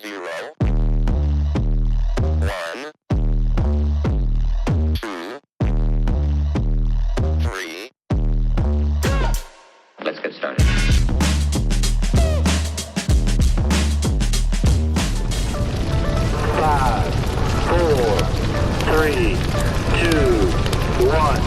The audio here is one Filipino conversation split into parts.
0, 1, 2, 3. Let's get started. 5, 4, 3, 2, 1.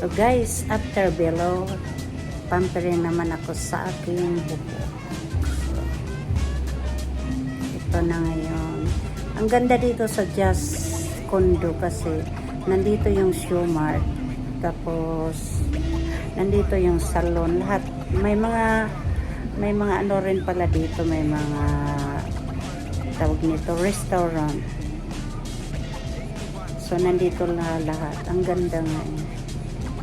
So guys, after below, pampering naman ako sa aking buko. So, ito na ngayon. Ang ganda dito sa Just Condo kasi nandito yung shoe mart. Tapos nandito yung salon. Lahat may mga ano rin pala dito, may mga tawag nito restaurant. So nandito lahat. Ang ganda nga eh.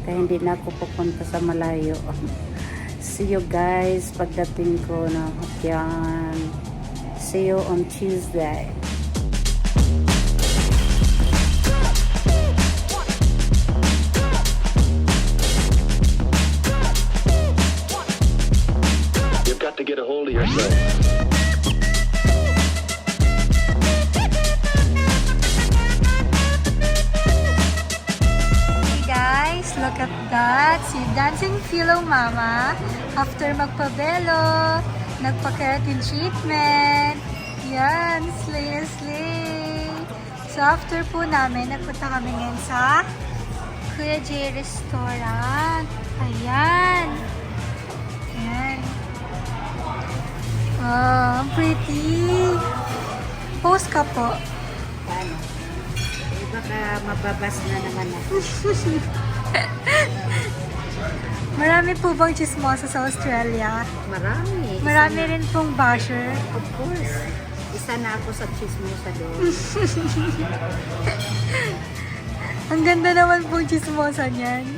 Kaya hindi na ako pupunta sa malayo. See you guys pagdating ko na yan. See you on Tuesday. You've got to get a hold of yourself. Look at that! Si Dancing Pillow Mama, after magpabelo, nagpa-keratin treatment. Yan, slay na slay. So after po namin, nagpunta kami ngayon sa Kuya J Restaurant. Ayan. Ayan. Oh, pretty. Post ka po. Paano? Eh, baka mababas na naman ako. Marami po bang chismosa sa Australia? Marami. Marami rin pong basher. Of course. Isa na ako sa chismosa doon. Ang ganda naman pong chismosa niyan.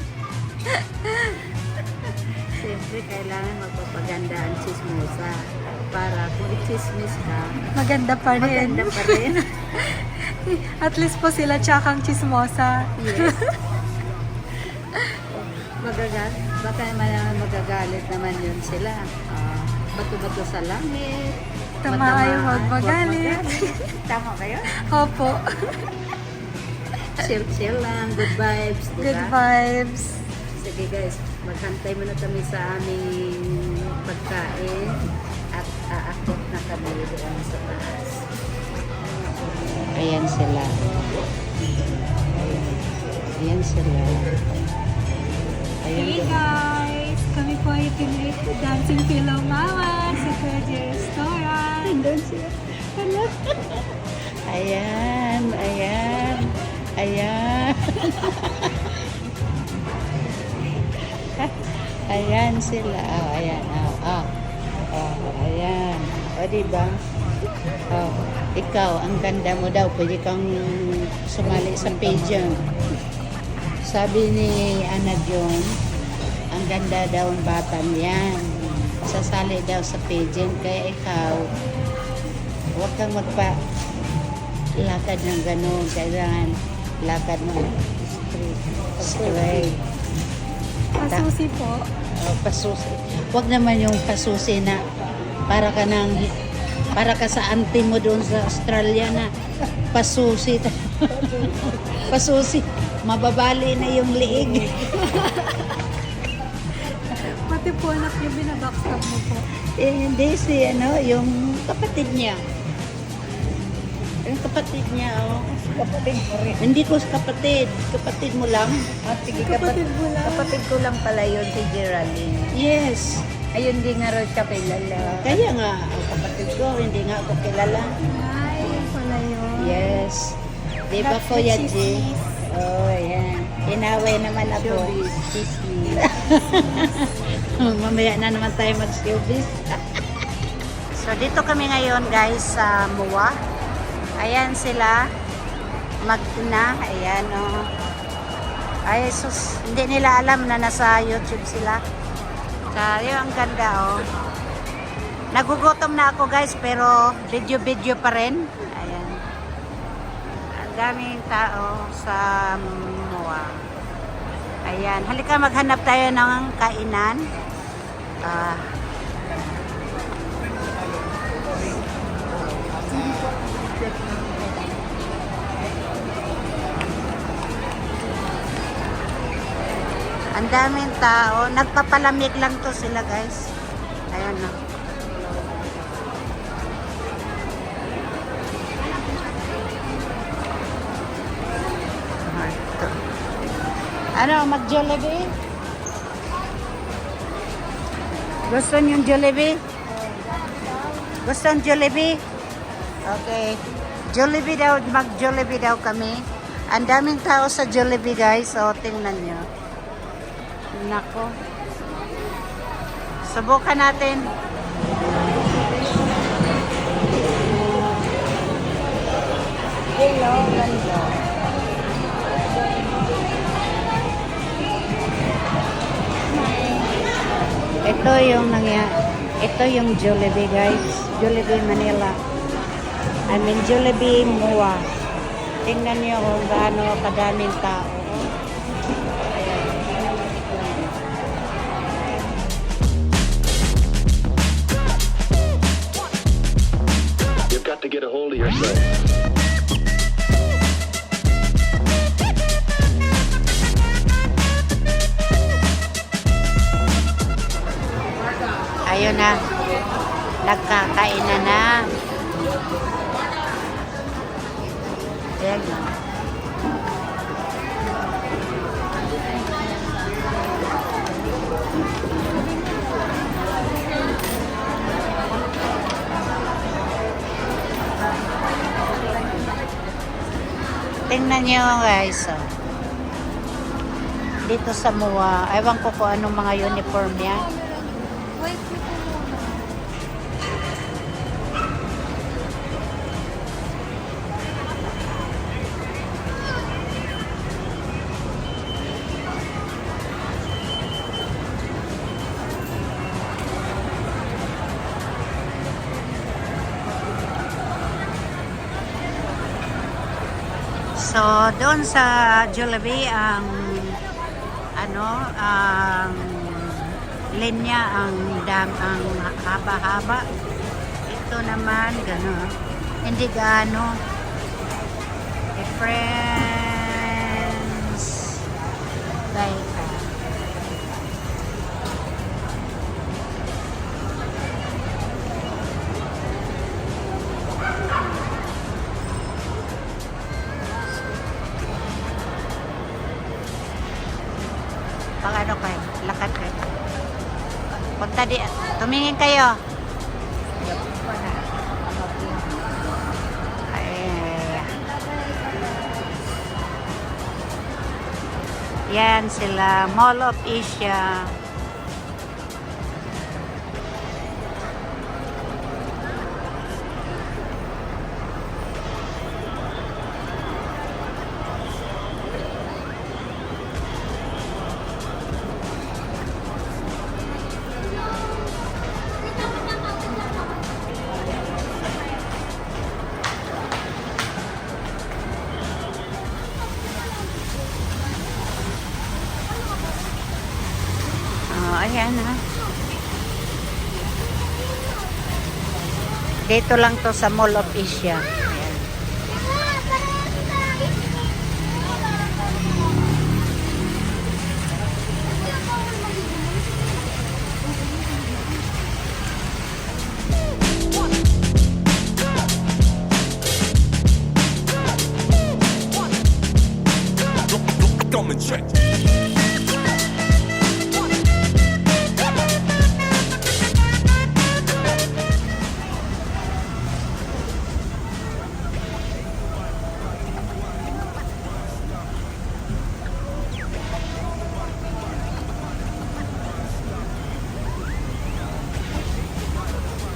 Siyempre, kailangan magpapaganda ang chismosa. Para kung i-chismis ka, Maganda pa rin. maganda pa rin. At least po sila tsakang chismosa. Yes. Baka naman magagalit naman yun sila. Bato-bato sa langit. Tama kayo, huwag huwag magalit. Tama ba yun? Opo. Chill lang, good vibes. Diba? Good vibes. Sige guys, maghantay muna kami sa aming pagkain at aakot na kami doon sa taas. Ayan sila. Ayan sila. Hey guys! Kami po ay pinili Dancing Pillow Mama sa Kuya J Restaurant. Nandun siya. Hello. Ayan, ayan, ayan. Ayan sila. Oh, ayan. Ayan. O, diba? Oh, ikaw, ang ganda mo daw. Pwede kang sumali sa pageant. Sabi ni Ana John, ang ganda daw ang bata niyan. Sasali daw sa pageant. Kaya ikaw, huwag kang lakad ng gano'n. Kailangan lakad mo straight. Pasusi po. Pasusi. Huwag naman yung pasusi na para ka sa auntie mo doon sa Australia na pasusi. Pasusi. Mababali na yung liig. Pati po anak yung binabackstab mo po. Hindi yung kapatid niya. Yung kapatid niya, oh. Kapatid mo rin. Hindi ko kapatid. Kapatid mo lang. Sige, Kapatid mo lang. Kapatid ko lang pala yun si Geraldine. Yes. Ayun, di nga raw siya kilala. Kaya nga, ang kapatid ko, hindi nga ako kilala. Ay, pala yun. Yes. Di ba, That's the Kuya G? chismis. Oh, yan. Inaway naman ako. Showbiz, chismis. Mamaya na naman tayo mag-showbiz. So, dito kami ngayon, guys, sa MOA. Ayan sila. Mag-ina. Ayan, oh. Ay, sus. Hindi nila alam na nasa YouTube sila. Kaya, ang ganda, oh. Nagugutom na ako guys, pero video pa rin. Ayan. Ang daming tao sa MOA. Ayan. Halika maghanap tayo ng kainan. Ang daming tao. Nagpapalamig lang to sila guys. Ayan na. Ano, mag-Jollibee? Gusto niyong Jollibee? Gusto niyong Jollibee? Okay. Jollibee daw, mag-Jollibee daw kami. Ang daming tao sa Jollibee guys. So, tingnan niyo. Nako. Subukan natin. Hello, ganda. Ito yung Jollibee guys. Jollibee Manila. I mean Jollibee MOA. Tingnan niyo kung gaano kadaming tao. You've got to get a hold of yourself. Ayun na. Nagkakain na. Ayan na. Tingnan nyo guys. Dito sa MOA. Ewan ko kung anong mga uniform niya. Wait, wait muna. So, doon sa Jollibee, ang linya, ang haba-haba. Ito naman, gano'n. Hindi gaano. Friends. Like, pag ano kayo, lakad kayo. Punta di, tumingin kayo. Yan sila, Mall of Asia. Ayan ha. Dito lang to sa Mall of Asia. Ayan. Come and check.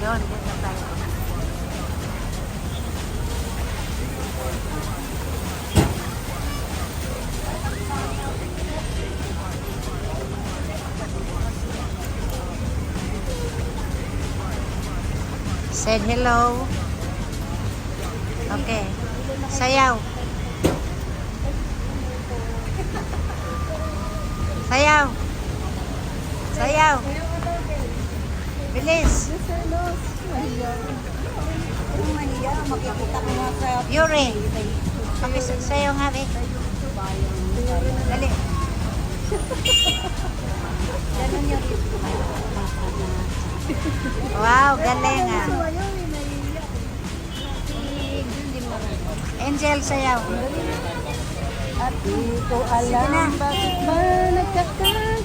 Yun, dito tayo. Said hello. Okay. Sayaw. Sayaw. Sayaw. Bilis. Yuri. Sayaw nga, be. Dali. Wow, galing ah. Angel, sayaw. At di ko alam bakit ba nagkakagan.